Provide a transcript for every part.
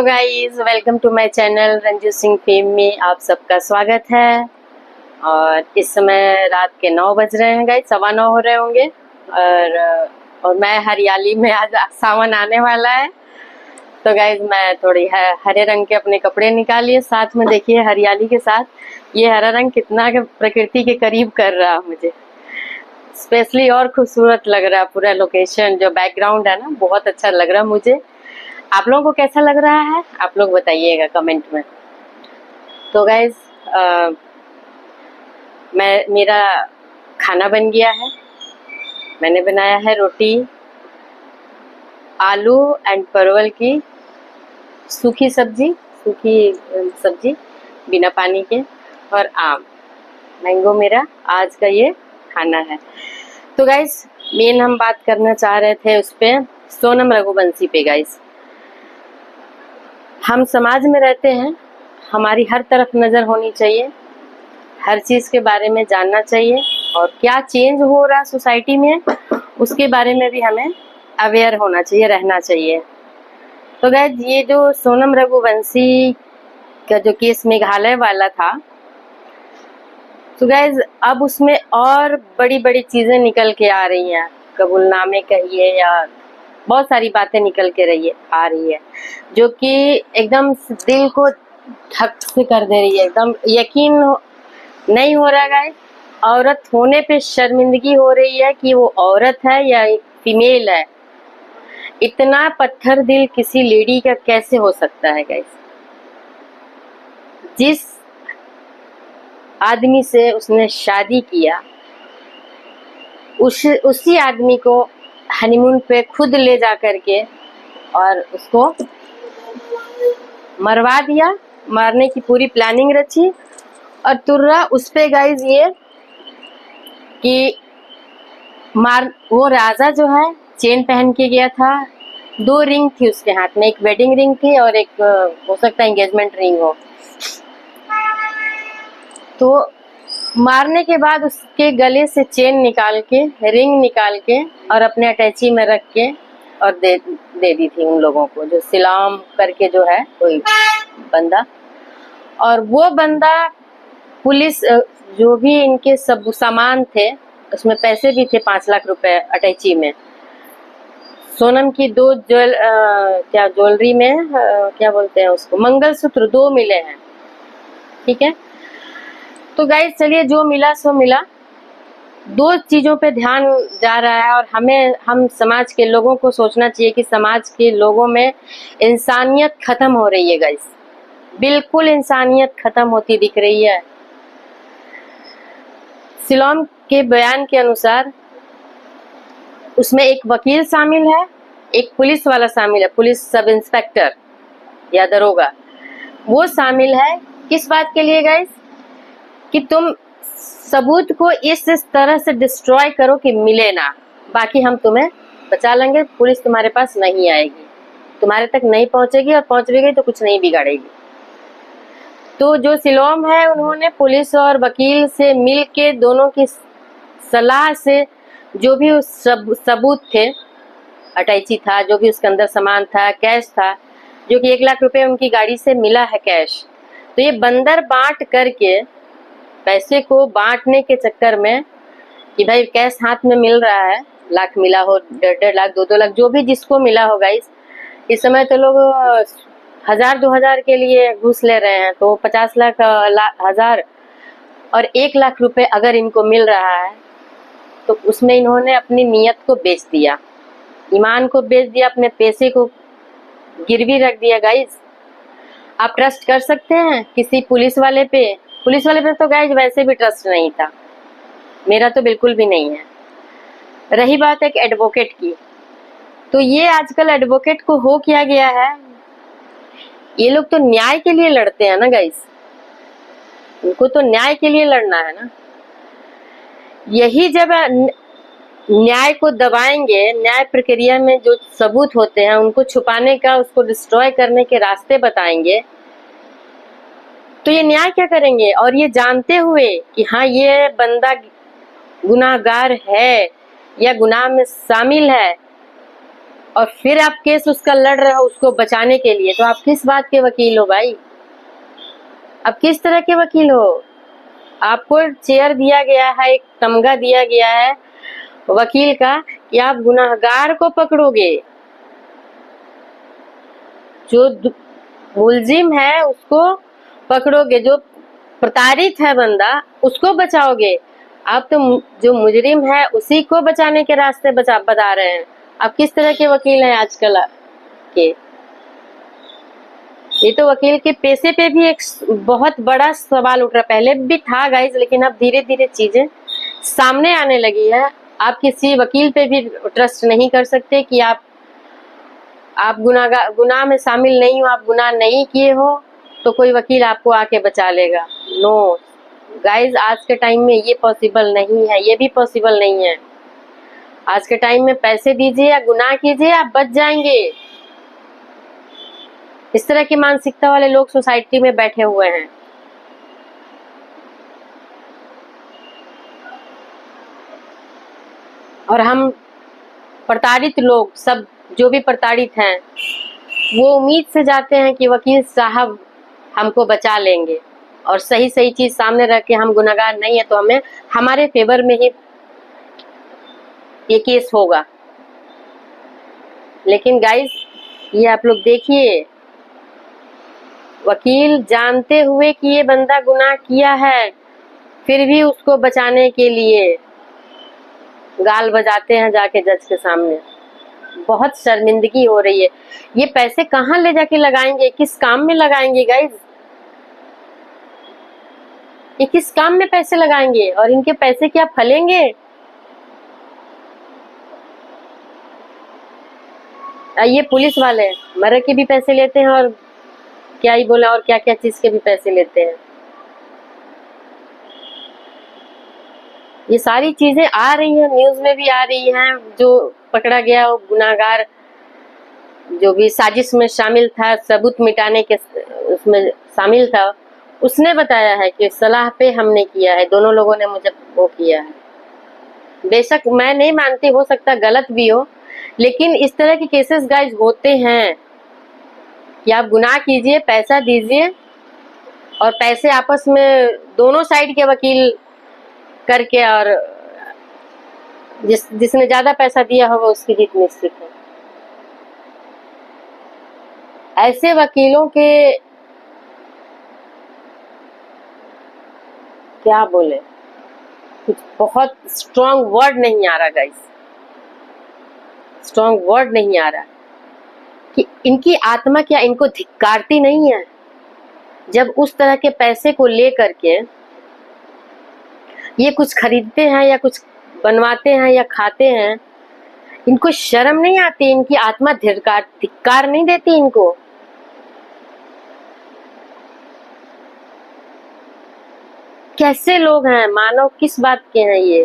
Hello guys, welcome to my channel Ranju Singh fame में आप सबका स्वागत है। और इस समय रात के 9 बज रहे हैं गाइस, 9:15 हो रहे होंगे। और मैं हरियाली में, आज सावन आने वाला है तो गाइस मैं थोड़ी हरे रंग के अपने कपड़े निकालिए। साथ में देखिए हरियाली के साथ ये हरा रंग कितना प्रकृति के करीब कर रहा है, मुझे स्पेशली और खूबसूरत लग रहा है। पूरा लोकेशन जो बैकग्राउंड है ना, बहुत अच्छा लग रहा है मुझे। आप लोगों को कैसा लग रहा है आप लोग बताइएगा कमेंट में। तो गाइज मेरा खाना बन गया है। मैंने बनाया है रोटी, आलू एंड परवल की सूखी सब्जी बिना पानी के, और आम मैंगो। मेरा आज का ये खाना है। तो गाइज मेन हम बात करना चाह रहे थे उस पे, सोनम रघुवंशी पे। गाइज हम समाज में रहते हैं, हमारी हर तरफ नज़र होनी चाहिए, हर चीज़ के बारे में जानना चाहिए, और क्या चेंज हो रहा है सोसाइटी में उसके बारे में भी हमें अवेयर होना चाहिए, रहना चाहिए। तो गाइस ये जो सोनम रघुवंशी का जो केस मेघालय वाला था, तो गाइस अब उसमें और बड़ी बड़ी चीज़ें निकल के आ रही हैं, कबूलनामे कहिए या बहुत सारी बातें निकल के आ रही है जो कि एकदम दिल को धक से कर दे रही है। एकदम यकीन नहीं हो रहा गाइस, औरत होने पे शर्मिंदगी हो रही है कि वो औरत है या एक फीमेल है। इतना पत्थर दिल किसी लेडी का कैसे हो सकता है गाइस? जिस आदमी से उसने शादी किया उसी आदमी को हनीमून पे खुद ले जा करके और उसको मरवा दिया, मारने की पूरी प्लानिंग रची। और तुर्रा उस पे गाइज ये कि वो राजा जो है चेन पहन के गया था, 2 रिंग थी उसके हाथ में, एक वेडिंग रिंग थी और एक हो सकता है एंगेजमेंट रिंग हो। तो मारने के बाद उसके गले से चेन निकाल के, रिंग निकाल के और अपने अटैची में रख के और दे दी थी उन लोगों को, जो सिलाम करके जो है कोई बंदा। और वो बंदा पुलिस, जो भी इनके सब सामान थे उसमें पैसे भी थे 5 लाख रुपए अटैची में। सोनम की 2 ज्वेलरी में क्या बोलते हैं उसको, मंगलसूत्र 2 मिले हैं, ठीक है। तो गाइस चलिए, जो मिला सो मिला। 2 चीज़ों पे ध्यान जा रहा है और हम समाज के लोगों को सोचना चाहिए कि समाज के लोगों में इंसानियत खत्म हो रही है गाइस, बिल्कुल इंसानियत खत्म होती दिख रही है। सिलोम के बयान के अनुसार उसमें एक वकील शामिल है, एक पुलिस वाला शामिल है, पुलिस सब इंस्पेक्टर या दरोगा, वो शामिल है। किस बात के लिए गाइस? कि तुम सबूत को इस तरह से डिस्ट्रॉय करो कि मिले ना, बाकी हम तुम्हें बचा लेंगे, पुलिस तुम्हारे पास नहीं आएगी, तुम्हारे तक नहीं पहुंचेगी, और पहुंच भी गई तो कुछ नहीं बिगाड़ेगी। तो जो सिलोम है, उन्होंने पुलिस और वकील से मिल के, दोनों की सलाह से, जो भी उस सबूत थे, अटैची था, जो भी उसके अंदर सामान था, कैश था, जो कि 1 लाख रुपए उनकी गाड़ी से मिला है कैश। तो ये बंदर बांट करके, पैसे को बांटने के चक्कर में कि भाई कैश हाथ में मिल रहा है, लाख मिला हो, 1.5 लाख 2 लाख, जो भी जिसको मिला होगा। इस समय तो लोग 1000-2000 के लिए घूस ले रहे हैं, तो 50 लाख, 1000 और 1 लाख रुपए अगर इनको मिल रहा है, तो उसमें इन्होंने अपनी नीयत को बेच दिया, ईमान को बेच दिया, अपने पैसे को गिरवी रख दिया। गाइस आप ट्रस्ट कर सकते हैं किसी पुलिस वाले पे? पुलिस वाले पे तो गाइस वैसे भी ट्रस्ट नहीं था, मेरा तो बिल्कुल भी नहीं है। रही बात एक एडवोकेट की, तो ये आजकल एडवोकेट को हो किया गया है, ये लोग तो न्याय के लिए लड़ते हैं ना गाइस, उनको तो न्याय के लिए लड़ना है ना। यही जब न्याय को दबाएंगे, न्याय प्रक्रिया में जो सबूत होते हैं उनको छुपाने का, उसको डिस्ट्रॉय करने के रास्ते बताएंगे, तो ये न्याय क्या करेंगे? और ये जानते हुए कि हाँ ये बंदा गुनाहगार है या गुनाह में शामिल है, और फिर आप केस उसका लड़ रहे हो उसको बचाने के लिए, तो आप किस बात के वकील हो भाई? आप किस तरह के वकील हो? आपको चेयर दिया गया है, एक तमगा दिया गया है वकील का कि आप गुनाहगार को पकड़ोगे, जो मुलजिम है उसको पकड़ोगे, जो प्रताड़ित है बंदा उसको बचाओगे। आप तो जो मुजरिम है उसी को बचाने के रास्ते बता रहे हैं। आप किस तरह के वकील हैं आजकल के? ये तो वकील के पेशे पे भी एक बहुत बड़ा सवाल उठ रहा, पहले भी था गाइज, लेकिन अब धीरे धीरे चीजें सामने आने लगी है। आप किसी वकील पे भी ट्रस्ट नहीं कर सकते कि आप गुनाह में शामिल नहीं हो, आप गुनाह नहीं किए हो तो कोई वकील आपको आके बचा लेगा। नो गाइज, आज के टाइम में ये पॉसिबल नहीं है, ये भी पॉसिबल नहीं है। आज के टाइम में पैसे दीजिए या गुनाह कीजिए, आप बच जाएंगे। इस तरह की मानसिकता वाले लोग सोसाइटी में बैठे हुए हैं। और हम प्रताड़ित लोग सब, जो भी प्रताड़ित हैं, वो उम्मीद से जाते हैं कि वकील साहब हमको बचा लेंगे और सही सही चीज सामने रख के, हम गुनहगार नहीं है तो हमें हमारे फेवर में ही ये केस होगा। लेकिन गाइस, ये आप लोग देखिए, वकील जानते हुए कि ये बंदा गुनाह किया है फिर भी उसको बचाने के लिए गाल बजाते हैं जाके जज के सामने। बहुत शर्मिंदगी हो रही है। ये पैसे कहाँ ले जाके लगाएंगे, किस काम में लगाएंगे गाइज? ये किस काम में पैसे लगाएंगे और इनके पैसे क्या फलेंगे? ये पुलिस वाले मर्डर के भी पैसे लेते हैं और क्या ही बोला, और क्या क्या चीज के भी पैसे लेते हैं। ये सारी चीजें आ रही हैं, न्यूज में भी आ रही हैं। जो पकड़ा गया वो गुनाहगार, जो भी साजिश में शामिल था, सबूत मिटाने के उसमें शामिल था, उसने बताया है कि सलाह पे हमने किया है, दोनों लोगों ने मुझे वो किया है। बेशक मैं नहीं मानती, हो सकता गलत भी हो, लेकिन इस तरह के केसेस गाइज होते हैं कि आप गुनाह कीजिए, पैसा दीजिए और पैसे आपस में दोनों साइड के वकील करके, और जिसने ज्यादा पैसा दिया होगा उसकी जीत निश्चित है। ऐसे वकीलों के क्या बोले, कुछ बहुत स्ट्रॉन्ग वर्ड नहीं आ रहा गाइस, स्ट्रॉन्ग वर्ड नहीं आ रहा कि इनकी आत्मा क्या इनको धिक्कारती नहीं है जब उस तरह के पैसे को लेकर के ये कुछ खरीदते हैं या कुछ बनवाते हैं या खाते हैं। इनको शर्म नहीं आती, इनकी आत्मा धिक्कार नहीं देती इनको। कैसे लोग हैं, मानव किस बात के हैं ये?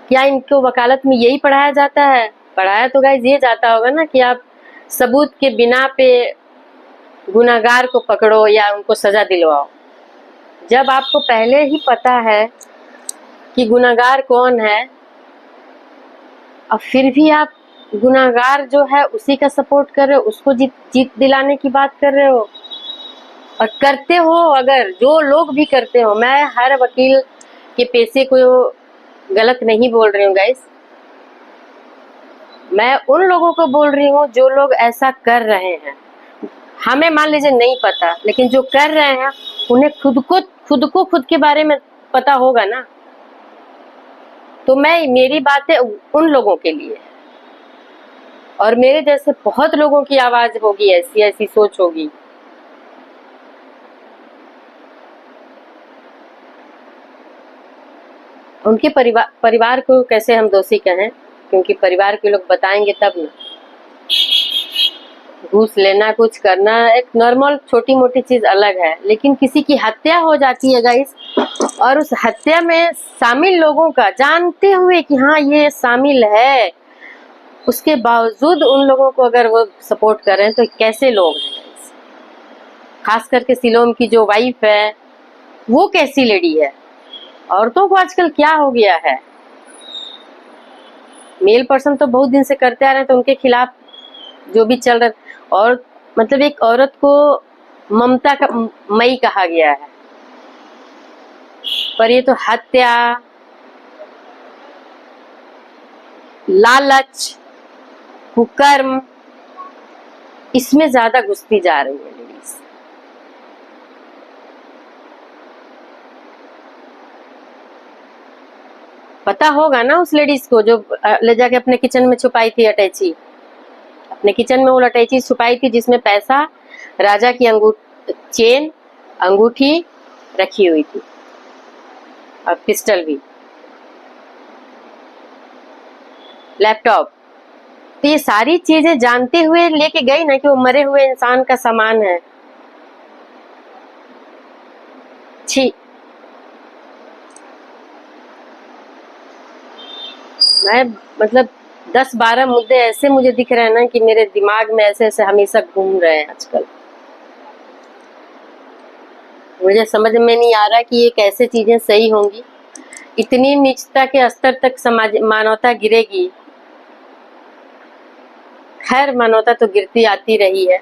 क्या इनको वकालत में यही पढ़ाया जाता है? पढ़ाया तो गाइस ये जाता होगा ना कि आप सबूत के बिना पे गुनाहगार को पकड़ो या उनको सजा दिलवाओ। जब आपको पहले ही पता है कि गुनाहगार कौन है और फिर भी आप गुनाहगार जो है उसी का सपोर्ट कर रहे हो, उसको जीत दिलाने की बात कर रहे हो और करते हो। अगर जो लोग भी करते हो, मैं हर वकील के पेशे को गलत नहीं बोल रही हूँ गाइस, मैं उन लोगों को बोल रही हूँ जो लोग ऐसा कर रहे हैं। हमें मान लीजिए नहीं पता, लेकिन जो कर रहे हैं उन्हें खुद के बारे में पता होगा ना। तो मेरी बातें उन लोगों के लिए, और मेरे जैसे बहुत लोगों की आवाज होगी, ऐसी सोच होगी। उनके परिवार को कैसे हम दोषी कहें, क्योंकि परिवार के लोग बताएंगे तब ना। घूस लेना, कुछ करना एक नॉर्मल छोटी मोटी चीज अलग है, लेकिन किसी की हत्या हो जाती है गाइस, और उस हत्या में शामिल लोगों का जानते हुए कि हाँ ये शामिल है, उसके बावजूद उन लोगों को अगर वो सपोर्ट कर रहे हैं तो कैसे लोग हैं। खास करके सिलोम की जो वाइफ है वो कैसी लेडी है। औरतों को आजकल क्या हो गया है, मेल पर्सन तो बहुत दिन से करते आ रहे हैं, तो उनके खिलाफ जो भी चल रहा, और मतलब एक औरत को ममता का मई कहा गया है, पर ये तो हत्या, लालच, कुकर्म, इसमें ज्यादा घुसती जा रही है लेडीज। पता होगा ना उस लेडीज को जो ले जाके अपने किचन में छुपाई थी अटैची, अपने किचन में वो अटैची छुपाई थी जिसमें पैसा, राजा की चेन, अंगूठी रखी हुई थी और पिस्टल भी, लैपटॉप। तो ये सारी चीजें जानते हुए लेके गई ना कि वो मरे हुए इंसान का सामान है। छी, मैं मतलब 10-12 मुद्दे ऐसे मुझे दिख रहे हैं ना कि मेरे दिमाग में ऐसे ऐसे हमेशा घूम रहे हैं आजकल। मुझे समझ में नहीं आ रहा कि ये कैसे चीजें सही होंगी। इतनी नीचता के स्तर तक समाज मानवता गिरेगी। खैर, मानवता तो गिरती आती रही है,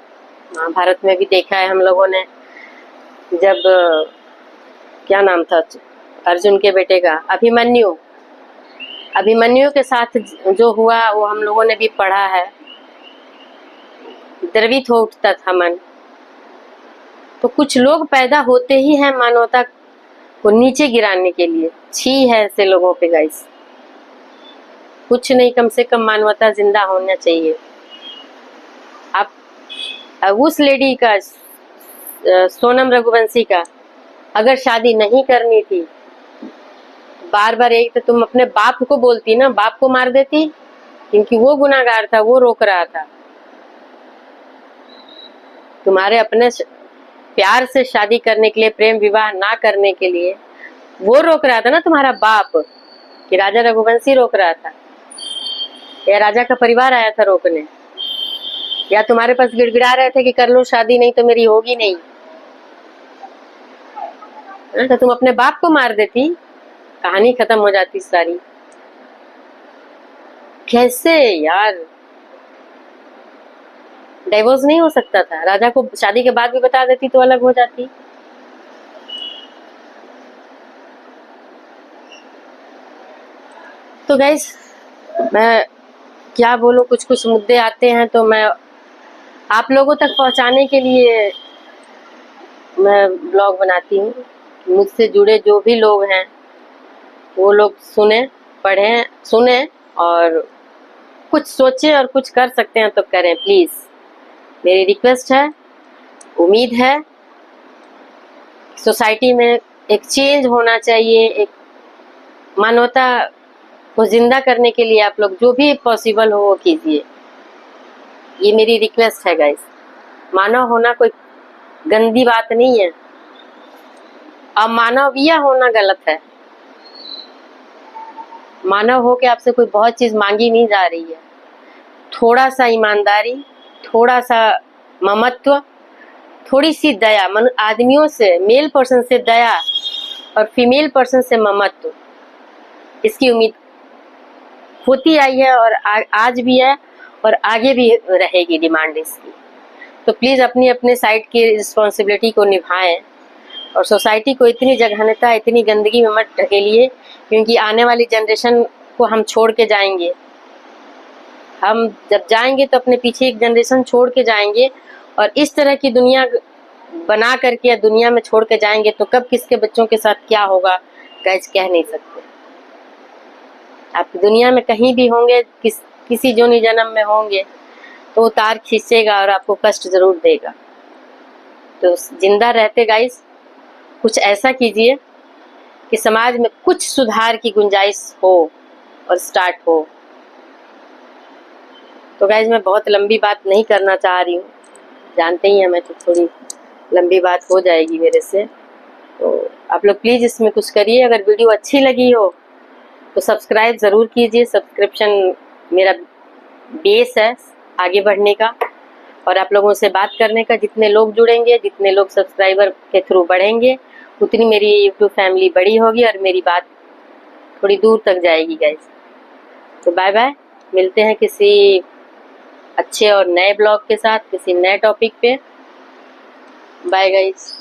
महाभारत में भी देखा है हम लोगों ने। जब क्या नाम था अर्जुन के बेटे का, अभिमन्यु के साथ जो हुआ वो हम लोगों ने भी पढ़ा है। द्रवित हो उठता था मन। तो कुछ लोग पैदा होते ही हैं मानवता को नीचे गिराने के लिए। छी है ऐसे लोगों पे गाइस। कुछ नहीं, कम से कम मानवता जिंदा होना चाहिए। आप उस लेडी का, सोनम रघुवंशी का, अगर शादी नहीं करनी थी, बार बार यही तो तुम अपने बाप को बोलती ना, बाप को मार देती, क्योंकि वो गुनाहगार था, वो रोक रहा था। तुम्हारे अपने प्यार से शादी करने के लिए, प्रेम विवाह ना करने के लिए वो रोक रहा था ना, तुम्हारा बाप, कि राजा रघुवंशी रोक रहा था, या राजा का परिवार आया था रोकने, या तुम्हारे पास गिड़गिड़ा रहे थे कि कर लो शादी, नहीं तो मेरी होगी नहीं। तो तुम अपने बाप को मार देती, कहानी खत्म हो जाती सारी। कैसे यार, डाइवोर्स नहीं हो सकता था? राजा को शादी के बाद भी बता देती तो अलग हो जाती। तो गाइस, मैं क्या बोलूं, कुछ कुछ मुद्दे आते हैं तो मैं आप लोगों तक पहुंचाने के लिए मैं ब्लॉग बनाती हूँ। मुझसे जुड़े जो भी लोग हैं वो लोग सुने, पढ़ें, सुने और कुछ सोचें और कुछ कर सकते हैं तो करें प्लीज। मेरी रिक्वेस्ट है, उम्मीद है सोसाइटी में एक चेंज होना चाहिए। एक मानवता को जिंदा करने के लिए आप लोग जो भी पॉसिबल हो वो कीजिए। ये मेरी रिक्वेस्ट है गाइस। मानव होना कोई गंदी बात नहीं है, अमानवीय होना गलत है। मानव हो के आपसे कोई बहुत चीज मांगी नहीं जा रही है। थोड़ा सा ईमानदारी, थोड़ा सा ममत्व, थोड़ी सी दया, आदमियों से, मेल पर्सन से दया और फीमेल पर्सन से ममत्व, इसकी उम्मीद होती आई है और आज भी है और आगे भी रहेगी डिमांड इसकी। तो प्लीज अपनी अपने साइड की रिस्पॉन्सिबिलिटी को निभाएं और सोसाइटी को इतनी जघन्यता, इतनी गंदगी में मत ढकेलिए, क्योंकि आने वाली जनरेशन को हम छोड़ के जाएंगे। हम जब जाएंगे तो अपने पीछे एक जनरेशन छोड़ के जाएंगे, और इस तरह की दुनिया बना करके दुनिया में छोड़ के जाएंगे तो कब किसके बच्चों के साथ क्या होगा गाइस, कह नहीं सकते। आप दुनिया में कहीं भी होंगे, किसी जोनी जन्म में होंगे तो उतार खींचेगा और आपको कष्ट जरूर देगा। तो जिंदा रहते गाइस कुछ ऐसा कीजिए कि समाज में कुछ सुधार की गुंजाइश हो और स्टार्ट हो। तो गाइस, मैं बहुत लंबी बात नहीं करना चाह रही हूँ, जानते ही हैं मैं, तो थोड़ी लंबी बात हो जाएगी मेरे से। तो आप लोग प्लीज इसमें कुछ करिए। अगर वीडियो अच्छी लगी हो तो सब्सक्राइब जरूर कीजिए। सब्सक्रिप्शन मेरा बेस है आगे बढ़ने का और आप लोगों से बात करने का। जितने लोग जुड़ेंगे, जितने लोग सब्सक्राइबर के थ्रू बढ़ेंगे, उतनी मेरी यूट्यूब फैमिली बड़ी होगी और मेरी बात थोड़ी दूर तक जाएगी गाइस। तो बाय बाय। मिलते हैं किसी अच्छे और नए ब्लॉग के साथ, किसी नए टॉपिक पे। Bye guys.